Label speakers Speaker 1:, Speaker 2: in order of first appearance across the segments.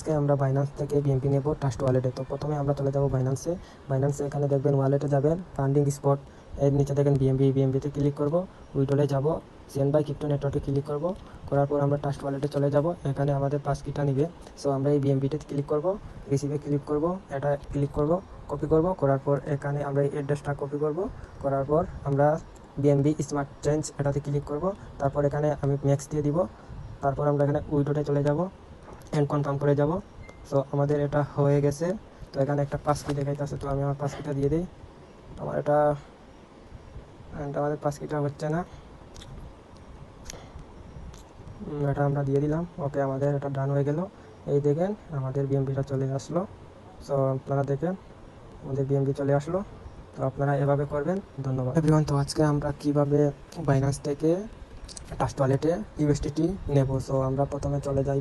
Speaker 1: আজকে আমরা বাইন্যান্স থেকে বিএমপি নেব ট্রাস্ট ওয়ালেটে। তো প্রথমে আমরা চলে যাব বাইন্যান্সে এখানে দেখবেন ওয়ালেটে যাবেন, ফান্ডিং স্পট এর নিচে দেখেন বিএমবিতে ক্লিক করব, উইড্রলে যাব, সেন্ড বাই ক্রিপ্টো নেটওয়ার্কে ক্লিক করব। করার পর আমরা ট্রাস্ট ওয়ালেটে চলে যাব, এখানে আমাদের পাস কিটা নিবে। সো আমরা এই বিএমবিতে ক্লিক করব, রিসিভে ক্লিক করব, এটা ক্লিক করব, কপি করব। করার পর এখানে আমরা এই অ্যাড্রেসটা কপি করব। করার পর আমরা বিএমবি স্মার্ট চেঞ্জ এটাতে ক্লিক করব। তারপর এখানে আমি ম্যাক্স দিয়ে দিব। তারপর আমরা এখানে উইড্রোতে চলে যাব অ্যান্ড কনফার্ম করে যাব। সো আমাদের এটা হয়ে গেছে। তো এখানে একটা পাস কি দেখাইতেছে, তো আমি আমার পাস কিটা দিয়ে দিই। আমার এটা আমাদের পাস কিটা হচ্ছে না, এটা আমরা দিয়ে দিলাম। ওকে, আমাদের এটা ডান হয়ে গেল। এই দেখেন আমাদের বিএমপিটা চলে আসলো। সো আপনারা দেখেন আমাদের বিএমপি চলে আসলো। তো আপনারা এভাবে করবেন। ধন্যবাদ এভরিওয়ান। তো আজকে আমরা কিভাবে বাইন্যান্স থেকে ট্রাস্ট ওয়ালেটে ইউএসডিটি নেব। সো আমরা প্রথমে চলে যাই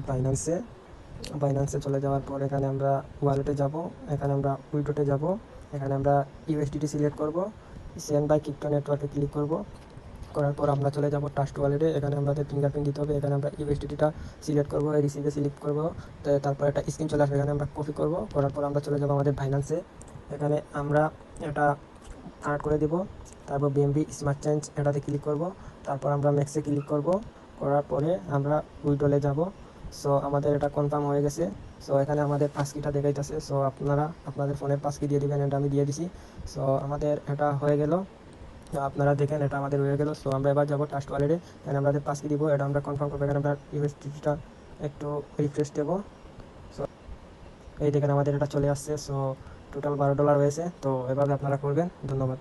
Speaker 1: বাইন্যান্সে চলে যাওয়ার পর এখানে আমরা ওয়ালেটে যাব, এখানে আমরা উইড্রোতে যাব, এখানে আমরা ইউএসডিটি সিলেক্ট করব, সেন্ড বাই ক্রিপ্টো নেটওয়ার্কে ক্লিক করব। করার পর আমরা চলে যাব ট্রাস্ট ওয়ালেটে, এখানে আমাদের ফিঙ্গারপ্রিন্ট দিতে হবে। এখানে আমরা ইউএসডিটিটা সিলেক্ট করব, রিসিভে সিলেক্ট করব। তো তারপর একটা স্ক্রিন চলে আসবে, এখানে আমরা কপি করব। করার পর আমরা চলে যাব আমাদের বাইন্যান্সে, এখানে আমরা এটা কানেক্ট করে দেব। তারপর বিএমবি স্মার্ট চেঞ্জ এটাতে ক্লিক করব। তারপর আমরা ম্যাক্সে ক্লিক করব। করার পরে আমরা উইড্রলে যাব। সো আমাদের এটা কনফার্ম হয়ে গেছে। সো এখানে আমাদের পাস কিটা দেখাইতেছে। সো আপনারা আপনাদের ফোনের পাস কি দিয়ে দিবেন, এটা আমি দিয়ে দিছি। সো আমাদের এটা হয়ে গেল। তো আপনারা দেখেন এটা আমাদের হয়ে গেল। সো আমরা এবার যাবো ট্রাস্ট ওয়ালেটে, এখানে আমাদের পাস কি দিব, এটা আমরা কনফার্ম করবো। এখানে আমরা ইউএসডিটিটা একটু রিফ্রেশ দেবো। সো এই দেখেন আমাদের এটা চলে আসছে। সো টোটাল $12 হয়েছে। তো এভাবে আপনারা করবেন। ধন্যবাদ।